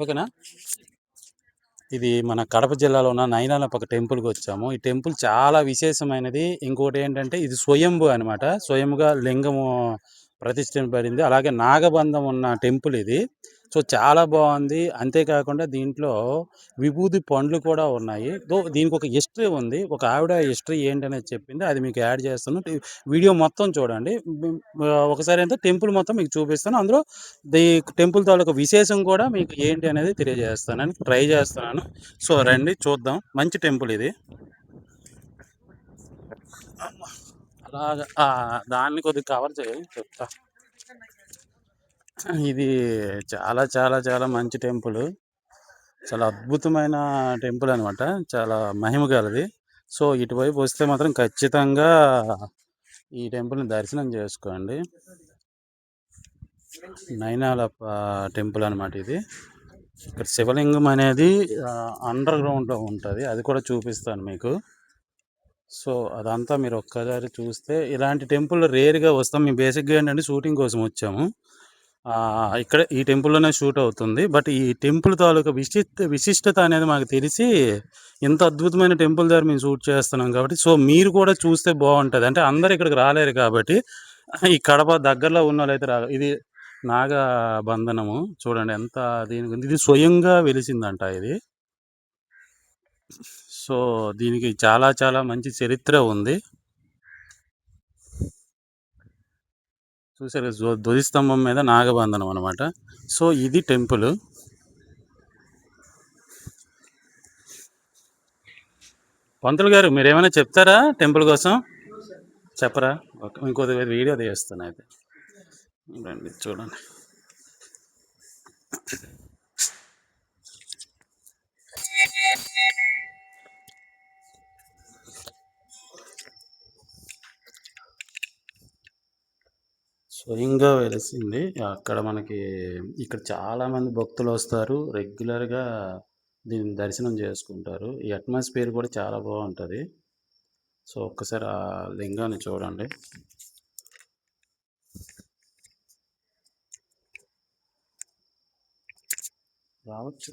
ఓకేనా. ఇది మన కడప జిల్లాలో ఉన్న నైనాలప్ప టెంపుల్కి వచ్చాము. ఈ టెంపుల్ చాలా విశేషమైనది. ఇంకోటి ఏంటంటే ఇది స్వయంభు అనమాట. స్వయంగా లింగము ప్రతిష్ఠింపబడింది. అలాగే నాగబంధం ఉన్న టెంపుల్ ఇది. సో చాలా బాగుంది. అంతేకాకుండా దీంట్లో విభూది పండ్లు కూడా ఉన్నాయి. దీనికి ఒక హిస్టరీ ఉంది. ఒక ఆవిడ హిస్టరీ ఏంటనేది చెప్పింది. అది మీకు యాడ్ చేస్తాను. వీడియో మొత్తం చూడండి. ఒకసారి అయితే టెంపుల్ మొత్తం మీకు చూపిస్తాను. అందులో ది టెంపుల్ తాలూకు విశేషం కూడా మీకు ఏంటి అనేది తెలియజేస్తానని ట్రై చేస్తున్నాను. సో రండి చూద్దాం. మంచి టెంపుల్ ఇది. అలాగా దాన్ని కొద్దిగా కవర్ చేయి చెప్తా. ఇది చాలా చాలా చాలా మంచి టెంపుల్. చాలా అద్భుతమైన టెంపుల్ అనమాట. చాలా మహిమ గలది. సో ఇటువైపు వస్తే మాత్రం ఖచ్చితంగా ఈ టెంపుల్ని దర్శనం చేసుకోండి. నైనాలప్ప టెంపుల్ అనమాట ఇది. ఇక్కడ శివలింగం అనేది అండర్ గ్రౌండ్లో ఉంటుంది. అది కూడా చూపిస్తాను మీకు. సో అదంతా మీరు ఒక్కసారి చూస్తే ఇలాంటి టెంపుల్ రేర్గా వస్తాం. మేము బేసిక్గా ఏంటంటే షూటింగ్ కోసం వచ్చాము. ఇక్కడ ఈ టెంపుల్లోనే షూట్ అవుతుంది. బట్ ఈ టెంపుల్ తాలూకా విశిష్టత అనేది మాకు తెలిసి ఇంత అద్భుతమైన టెంపుల్ దగ్గర మేము షూట్ చేస్తున్నాం కాబట్టి సో మీరు కూడా చూస్తే బాగుంటుంది. అంటే అందరు ఇక్కడికి రాలేరు కాబట్టి ఈ కడప దగ్గరలో ఉన్న వాళ్ళైతే ఇది నాగబంధనము చూడండి ఎంత దీనికి ఇది స్వయంగా వెలిసిందంట ఇది. సో దీనికి చాలా చాలా మంచి చరిత్ర ఉంది. చూసారు ధ్వజస్తంభం మీద నాగబంధనం అనమాట. సో ఇది టెంపుల్. పంతులు గారు మీరు ఏమైనా చెప్తారా టెంపుల్ కోసం? చెప్పరా? ఇంకో వీడియో తీస్తాను అయితే రండి చూడండి. స్వయంగా వెలిసింది అక్కడ మనకి. ఇక్కడ చాలామంది భక్తులు వస్తారు, రెగ్యులర్గా దీన్ని దర్శనం చేసుకుంటారు. ఈ అట్మాస్ఫియర్ కూడా చాలా బాగుంటుంది. సో ఒక్కసారి ఆ లింగాన్ని చూడండి. రావచ్చు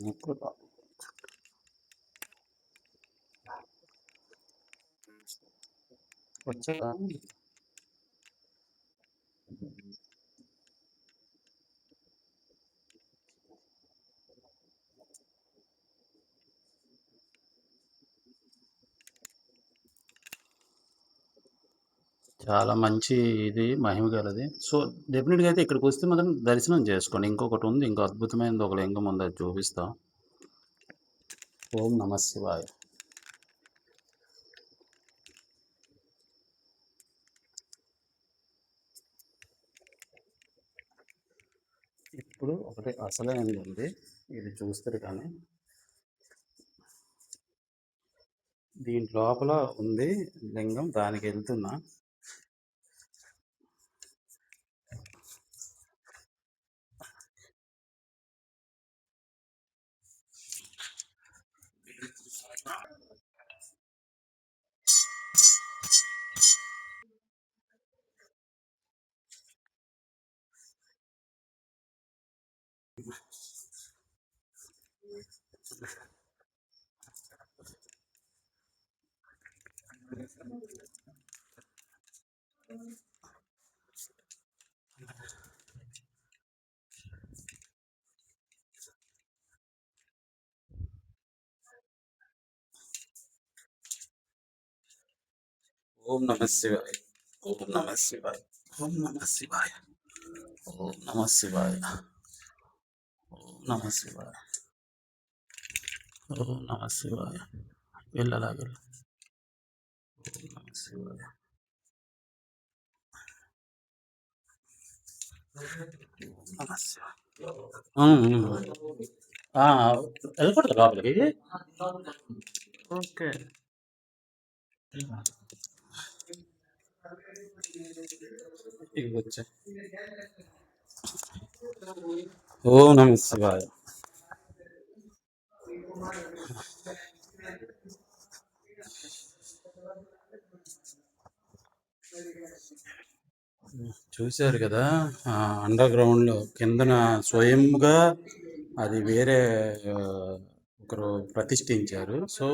వచ్చా. చాలా మంచి ఇది మహిమ గలది. సో డెఫినెట్గా అయితే ఇక్కడికి వస్తే మాత్రం దర్శనం చేసుకోండి. ఇంకొకటి ఉంది, ఇంకో అద్భుతమైనది ఒక లింగం ఉంది, అది చూపిస్తాం. ఓం నమ శివాయ. ఇప్పుడు ఒకటి అసలైనది ఉంది, ఇది చూస్తారు కానీ దీని లోపల ఉంది లింగం. దానికి వెళ్తున్నా. ఓం నమ శివాయ. ఓం నమ శివాయ. ఓం నమ శివాయ. ఓం నమ శివాయ. ఓం నమ శివాయ. ఓం నమ శివాయ. వెళ్ళలాగ. ఓం నమ శివాయ. నమ శివాయ. వెళ్ళకూడదు లోపలికి. ఓకే. వచ్చా. ఓం నమ శివాయ. చూశారు కదా అండర్ గ్రౌండ్లో కిందన స్వయంగా అది వేరే ఒకరు ప్రతిష్ఠించారు. సో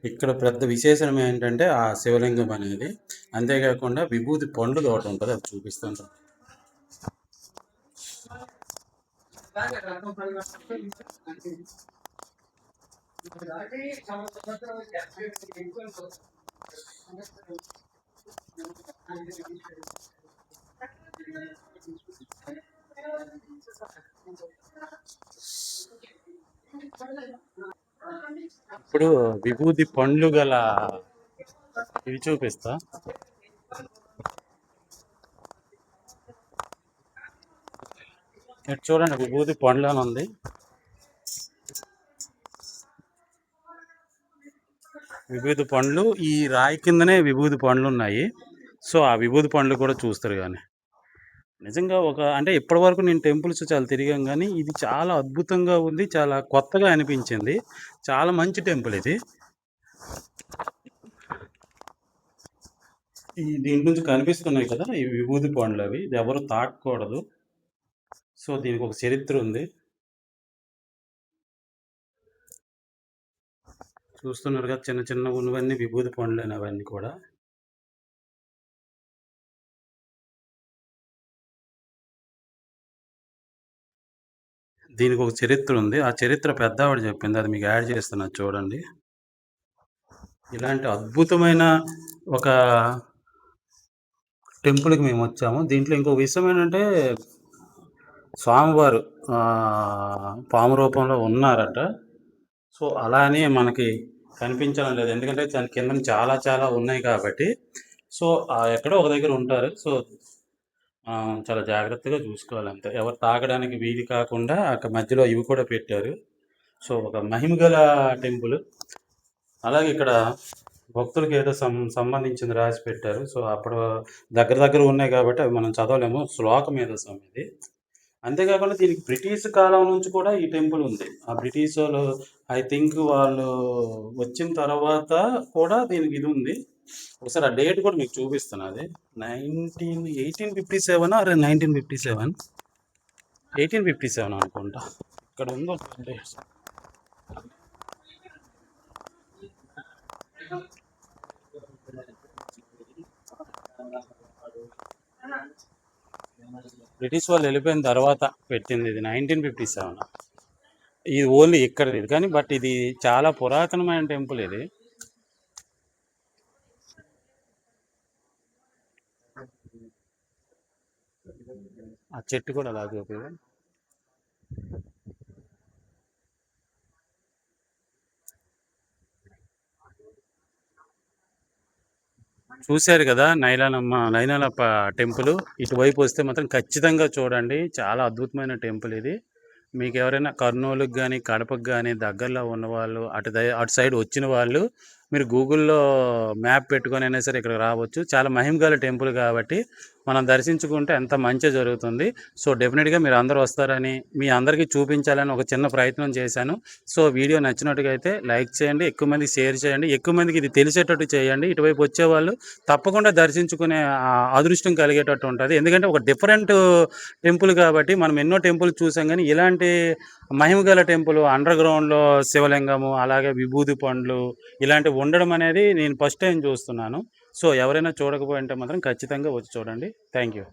ఇక్కడ పెద్ద విశేషం ఏంటంటే ఆ శివలింగం అనేది. అంతేకాకుండా విభూతి పండుగ ఒకటి ఉంటుంది, అది చూపిస్తాను. ఇప్పుడు విభూతి పండ్లు గల ఇవి చూపిస్తా. ఇటు చూడండి, విభూతి పండ్లు అని ఉంది. విభూతి పండ్లు ఈ రాయి కిందనే విభూతి పండ్లు ఉన్నాయి. సో ఆ విభూతి పండ్లు కూడా చూస్తారు. కానీ నిజంగా అంటే ఇప్పటి వరకు నేను టెంపుల్స్ చాలా తిరిగాం, కానీ ఇది చాలా అద్భుతంగా ఉంది, చాలా కొత్తగా అనిపించింది. చాలా మంచి టెంపుల్ ఇది. దీని నుంచి కనిపిస్తున్నాయి కదా ఈ విభూతి పండ్లు, అవి ఇది ఎవరు తాకూడదు. సో దీనికి ఒక చరిత్ర ఉంది. చూస్తున్నారు కదా, చిన్న చిన్న ఉన్నవన్నీ విభూతి పండ్లు అవన్నీ కూడా. దీనికి ఒక చరిత్ర ఉంది. ఆ చరిత్ర పెద్దవాడు చెప్పింది, అది మీకు యాడ్ చేస్తున్నా చూడండి. ఇలాంటి అద్భుతమైన ఒక టెంపుల్కి మేము వచ్చాము. దీంట్లో ఇంకో విషయం ఏంటంటే స్వామివారు పాము రూపంలో ఉన్నారట. సో అలా అని మనకి కనిపించడం లేదు, ఎందుకంటే దాని కింద చాలా చాలా ఉన్నాయి కాబట్టి. సో ఎక్కడో ఒక దగ్గర ఉంటారు. సో చాలా జాగ్రత్తగా చూసుకోవాలి అంతే. ఎవరు తాగడానికి వీలు కాకుండా అక్కడ మధ్యలో ఇవి కూడా పెట్టారు. సో ఒక మహిమగల టెంపుల్. అలాగే ఇక్కడ భక్తులకి ఏదో సంబంధించింది రాసి పెట్టారు. సో అప్పుడు దగ్గర దగ్గర ఉన్నాయి కాబట్టి అవి మనం చదవలేము. శ్లోకం ఏదో ఇది. అంతేకాకుండా దీనికి బ్రిటిష్ కాలం నుంచి కూడా ఈ టెంపుల్ ఉంది. ఆ బ్రిటిష్ వాళ్ళు ఐ థింక్ వాళ్ళు వచ్చిన తర్వాత కూడా దీనికి ఇది ఉంది. ఒకసారి ఆ డేట్ కూడా మీకు చూపిస్తాను. అది 1857 ఆర్ 1957, 1857 అనుకుంటా. ఇక్కడ ఉందో బ్రిటిష్ వాళ్ళు వెళ్ళిపోయిన తర్వాత పెట్టింది ఇది 1957. ఇది ఓన్లీ ఇక్కడ ఇది కానీ, బట్ ఇది చాలా పురాతనమైన టెంపుల్ ఇది. ఆ చెట్టు కూడా అలా చూపి. చూశారు కదా నైనాలప్ప టెంపుల్. ఇటువైపు వస్తే మాత్రం ఖచ్చితంగా చూడండి, చాలా అద్భుతమైన టెంపుల్ ఇది. మీకు ఎవరైనా కర్నూలుకి కానీ కడపకు కానీ దగ్గరలో ఉన్నవాళ్ళు, అటు సైడ్ వచ్చిన వాళ్ళు మీరు గూగుల్లో మ్యాప్ పెట్టుకొని అయినా సరే ఇక్కడ రావచ్చు. చాలా మహిమగల టెంపుల్ కాబట్టి మనం దర్శించుకుంటే ఎంత మంచి జరుగుతుంది. సో డెఫినెట్గా మీరు అందరూ వస్తారని, మీ అందరికీ చూపించాలని ఒక చిన్న ప్రయత్నం చేశాను. సో వీడియో నచ్చినట్టుగా అయితే లైక్ చేయండి, ఎక్కువ మందికి షేర్ చేయండి, ఎక్కువ మందికి ఇది తెలిసేటట్టు చేయండి. ఇటువైపు వచ్చేవాళ్ళు తప్పకుండా దర్శించుకునే అదృష్టం కలిగేటట్టు ఉంటుంది. ఎందుకంటే ఒక డిఫరెంట్ టెంపుల్ కాబట్టి. మనం ఎన్నో టెంపుల్ చూసాం, కానీ ఇలాంటి మహిమగల టెంపుల్, అండర్ గ్రౌండ్లో శివలింగము, అలాగే విభూతి పండ్లు ఇలాంటివి ఉండడం అనేది నేను ఫస్ట్ టైం చూస్తున్నాను. సో ఎవరైనా చూడకపోయింటే మాత్రం ఖచ్చితంగా వచ్చి చూడండి. Thank you.